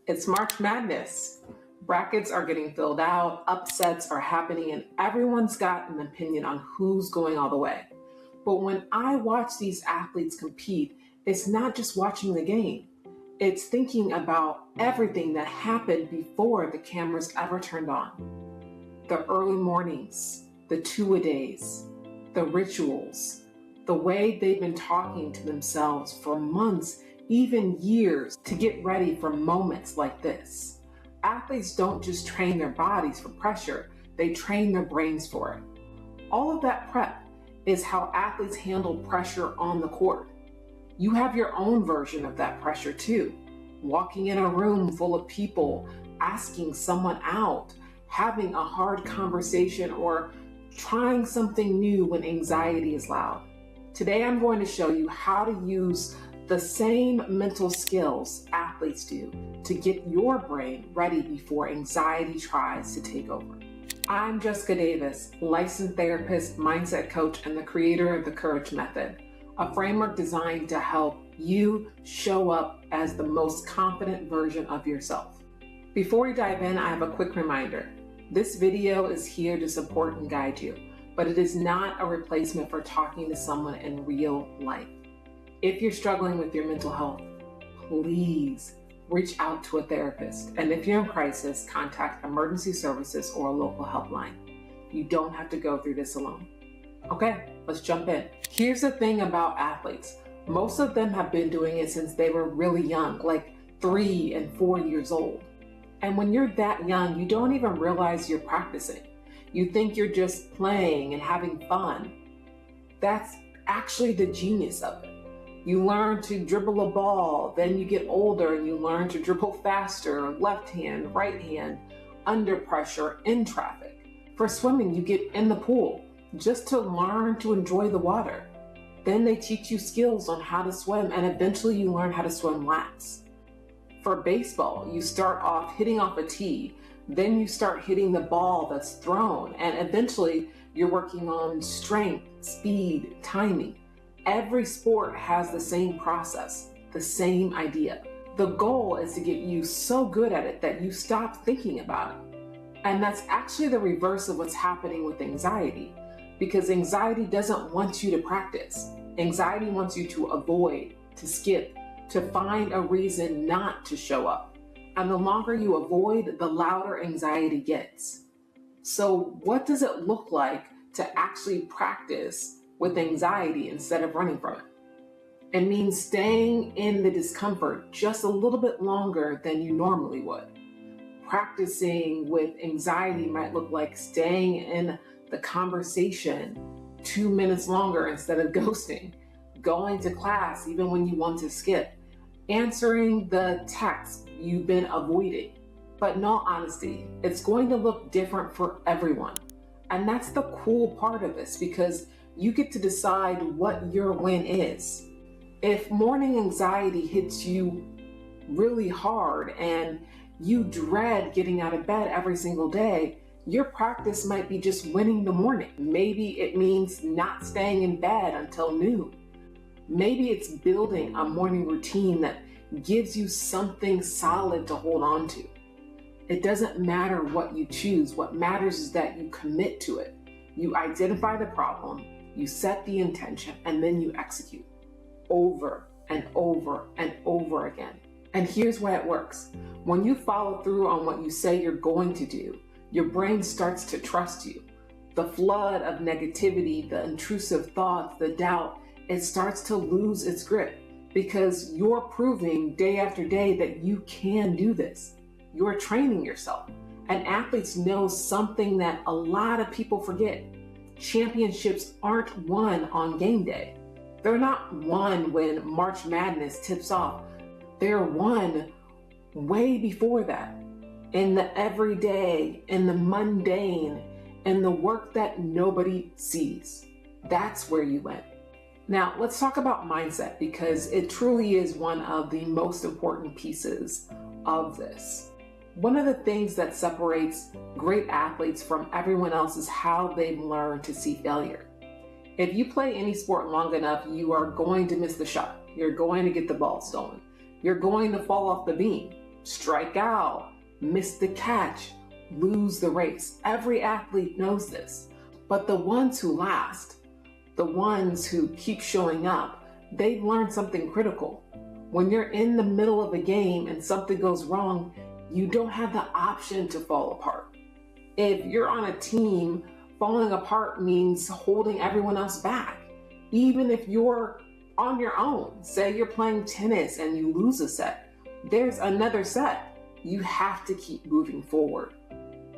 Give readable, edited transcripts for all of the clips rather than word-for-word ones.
It's March Madness. Brackets are getting filled out, upsets are happening, and everyone's got an opinion on who's going all the way. But when I watch these athletes compete, it's not just watching the game. It's thinking about everything that happened before the cameras ever turned on. The early mornings, the two-a-days, the rituals, the way they've been talking to themselves for months, even years, to get ready for moments like this. Athletes don't just train their bodies for pressure, they train their brains for it. All of that prep is how athletes handle pressure on the court. You have your own version of that pressure too. Walking in a room full of people, asking someone out, having a hard conversation, or trying something new when anxiety is loud. Today I'm going to show you how to use the same mental skills athletes do to get your brain ready before anxiety tries to take over. I'm Jessica Davis, licensed therapist, mindset coach, and the creator of the Courage Method, a framework designed to help you show up as the most confident version of yourself. Before we dive in, I have a quick reminder. This video is here to support and guide you, but it is not a replacement for talking to someone in real life. If you're struggling with your mental health, please reach out to a therapist. And if you're in crisis, contact emergency services or a local helpline. You don't have to go through this alone. Okay, let's jump in. Here's the thing about athletes. Most of them have been doing it since they were really young, like 3 and 4 years old. And when you're that young, you don't even realize you're practicing. You think you're just playing and having fun. That's actually the genius of it. You learn to dribble a ball, then you get older and you learn to dribble faster, left hand, right hand, under pressure, in traffic. For swimming, you get in the pool just to learn to enjoy the water. Then they teach you skills on how to swim, and eventually you learn how to swim laps. For baseball, you start off hitting off a tee, then you start hitting the ball that's thrown, and eventually you're working on strength, speed, timing. Every sport has the same process, the same idea. The goal is to get you so good at it that you stop thinking about it. And that's actually the reverse of what's happening with anxiety, because anxiety doesn't want you to practice. Anxiety wants you to avoid, to skip, to find a reason not to show up. And the longer you avoid, the louder anxiety gets. So what does it look like to actually practice with anxiety instead of running from it? It means staying in the discomfort just a little bit longer than you normally would. Practicing with anxiety might look like staying in the conversation 2 minutes longer instead of ghosting, going to class even when you want to skip, answering the text you've been avoiding. But in all honesty, it's going to look different for everyone. And that's the cool part of this, because you get to decide what your win is. If morning anxiety hits you really hard and you dread getting out of bed every single day, your practice might be just winning the morning. Maybe it means not staying in bed until noon. Maybe it's building a morning routine that gives you something solid to hold on to. It doesn't matter what you choose. What matters is that you commit to it. You identify the problem, you set the intention, and then you execute over and over and over again. And here's why it works. When you follow through on what you say you're going to do, your brain starts to trust you. The flood of negativity, the intrusive thoughts, the doubt, it starts to lose its grip, because you're proving day after day that you can do this. You're training yourself. And athletes know something that a lot of people forget. Championships aren't won on game day. They're not won when March Madness tips off. They're won way before that. In the everyday, in the mundane, in the work that nobody sees. That's where you win. Now, let's talk about mindset, because it truly is one of the most important pieces of this. One of the things that separates great athletes from everyone else is how they've learned to see failure. If you play any sport long enough, you are going to miss the shot. You're going to get the ball stolen. You're going to fall off the beam. strike out, miss the catch, lose the race. Every athlete knows this. But the ones who last, the ones who keep showing up, they've learned something critical. When you're in the middle of a game and something goes wrong, you don't have the option to fall apart. If you're on a team, falling apart means holding everyone else back. Even if you're on your own, say you're playing tennis and you lose a set, there's another set. You have to keep moving forward.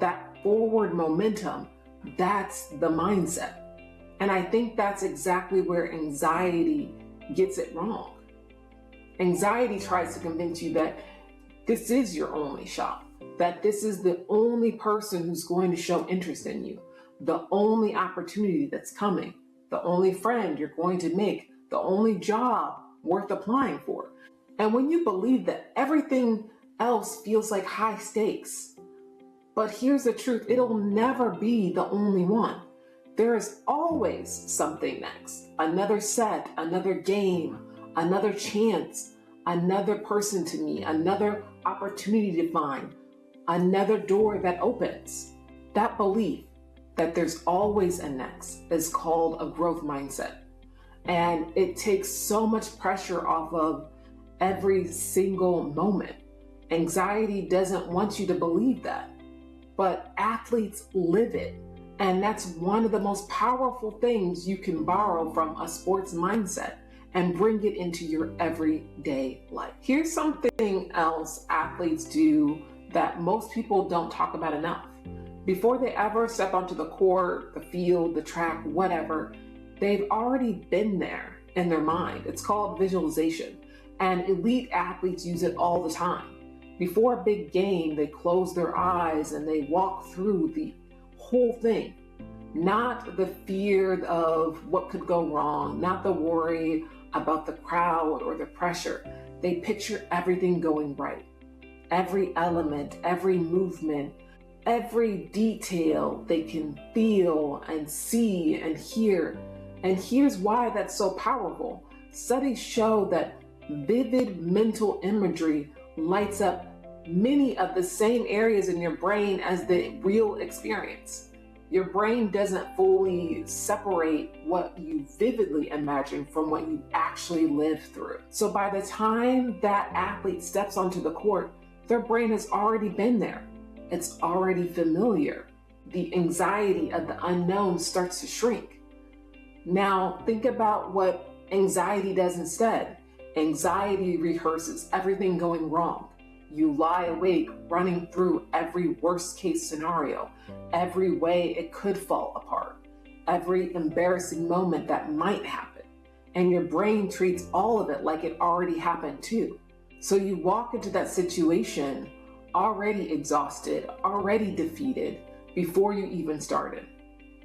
That forward momentum, that's the mindset. And I think that's exactly where anxiety gets it wrong. Anxiety tries to convince you that this is your only shot, that this is the only person who's going to show interest in you, the only opportunity that's coming, the only friend you're going to make, the only job worth applying for. And when you believe that, everything else feels like high stakes. But here's the truth, it'll never be the only one. There is always something next, another set, another game, another chance, another person to meet, another opportunity to find, another door that opens. That belief that there's always a next is called a growth mindset. And it takes so much pressure off of every single moment. Anxiety doesn't want you to believe that, but athletes live it. And that's one of the most powerful things you can borrow from a sports mindset and bring it into your everyday life. Here's something else athletes do that most people don't talk about enough. Before they ever step onto the court, the field, the track, whatever, they've already been there in their mind. It's called visualization. And elite athletes use it all the time. Before a big game, they close their eyes and they walk through the whole thing. Not the fear of what could go wrong, not the worry about the crowd or the pressure. They picture everything going right. Every element, every movement, every detail they can feel and see and hear. And here's why that's so powerful. Studies show that vivid mental imagery lights up many of the same areas in your brain as the real experience. Your brain doesn't fully separate what you vividly imagine from what you actually live through. So by the time that athlete steps onto the court, their brain has already been there. It's already familiar. The anxiety of the unknown starts to shrink. Now think about what anxiety does instead. Anxiety rehearses everything going wrong. You lie awake running through every worst case scenario, every way it could fall apart, every embarrassing moment that might happen. And your brain treats all of it like it already happened too. So you walk into that situation already exhausted, already defeated before you even started.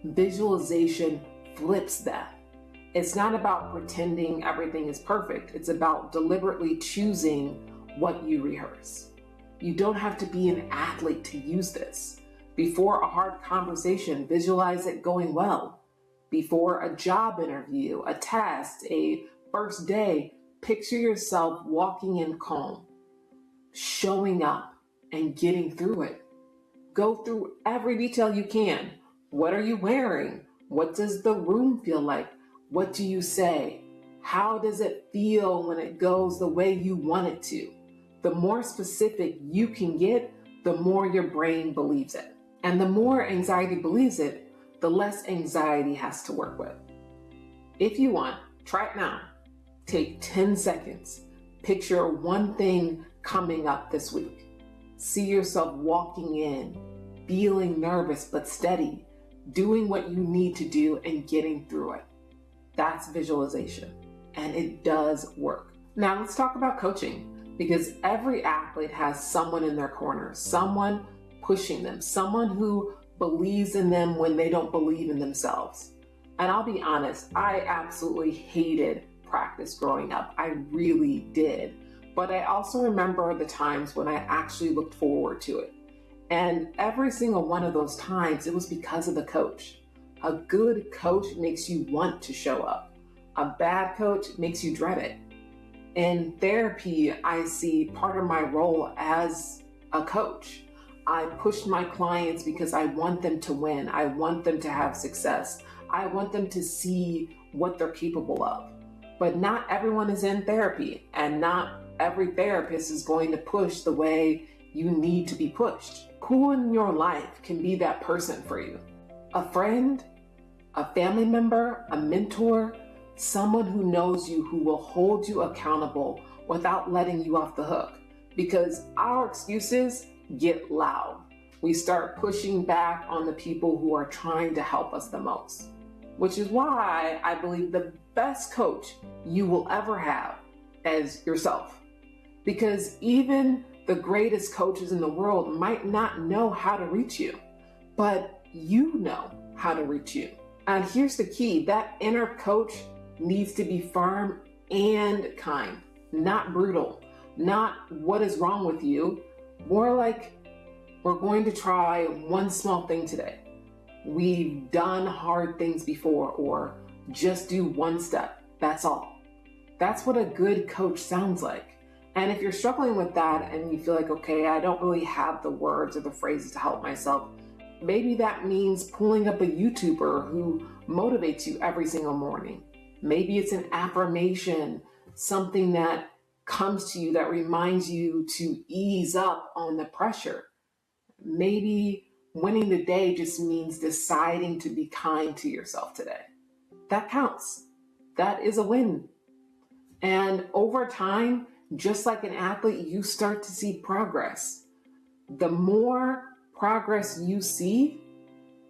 Visualization flips that. It's not about pretending everything is perfect. It's about deliberately choosing what you rehearse. You don't have to be an athlete to use this. Before a hard conversation, visualize it going well. Before a job interview, a test, a first day, picture yourself walking in calm, showing up and getting through it. Go through every detail you can. What are you wearing? What does the room feel like? What do you say? How does it feel when it goes the way you want it to? The more specific you can get, the more your brain believes it. And the more anxiety believes it, the less anxiety has to work with. If you want, try it now. Take 10 seconds. Picture one thing coming up this week. See yourself walking in, feeling nervous but steady, doing what you need to do and getting through it. That's visualization, and it does work. Now let's talk about coaching, because every athlete has someone in their corner, someone pushing them, someone who believes in them when they don't believe in themselves. And I'll be honest, I absolutely hated practice growing up. I really did. But I also remember the times when I actually looked forward to it. And every single one of those times, it was because of the coach. A good coach makes you want to show up. A bad coach makes you dread it. In therapy, I see part of my role as a coach. I push my clients because I want them to win. I want them to have success. I want them to see what they're capable of. But not everyone is in therapy, and not every therapist is going to push the way you need to be pushed. Who in your life can be that person for you? A friend, a family member, a mentor, someone who knows you, who will hold you accountable without letting you off the hook. Because our excuses get loud. We start pushing back on the people who are trying to help us the most. Which is why I believe the best coach you will ever have is yourself. Because even the greatest coaches in the world might not know how to reach you, but you know how to reach you. And here's the key, that inner coach needs to be firm and kind, not brutal, not what is wrong with you, more like we're going to try one small thing today. We've done hard things before, or just do one step, that's all. That's what a good coach sounds like. And if you're struggling with that and you feel like, okay, I don't really have the words or the phrases to help myself, maybe that means pulling up a YouTuber who motivates you every single morning. Maybe it's an affirmation, something that comes to you that reminds you to ease up on the pressure. Maybe winning the day just means deciding to be kind to yourself today. That counts. That is a win. And over time, just like an athlete, you start to see progress. The more progress you see,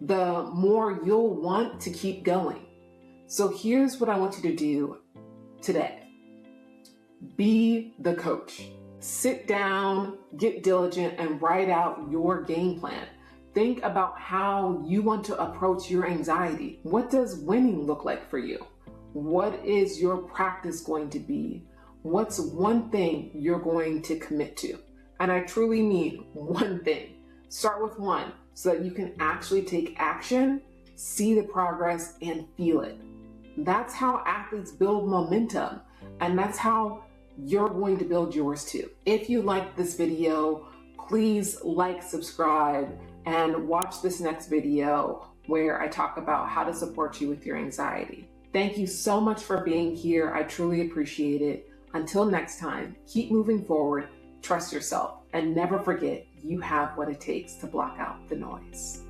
the more you'll want to keep going. So here's what I want you to do today. Be the coach. Sit down, get diligent, and write out your game plan. Think about how you want to approach your anxiety. What does winning look like for you? What is your practice going to be? What's one thing you're going to commit to? And I truly mean one thing. Start with one so that you can actually take action, see the progress, and feel it. That's how athletes build momentum, and that's how you're going to build yours too. If you liked this video, please like, subscribe, and watch this next video where I talk about how to support you with your anxiety. Thank you so much for being here. I truly appreciate it. Until next time, keep moving forward, trust yourself, and never forget you have what it takes to block out the noise.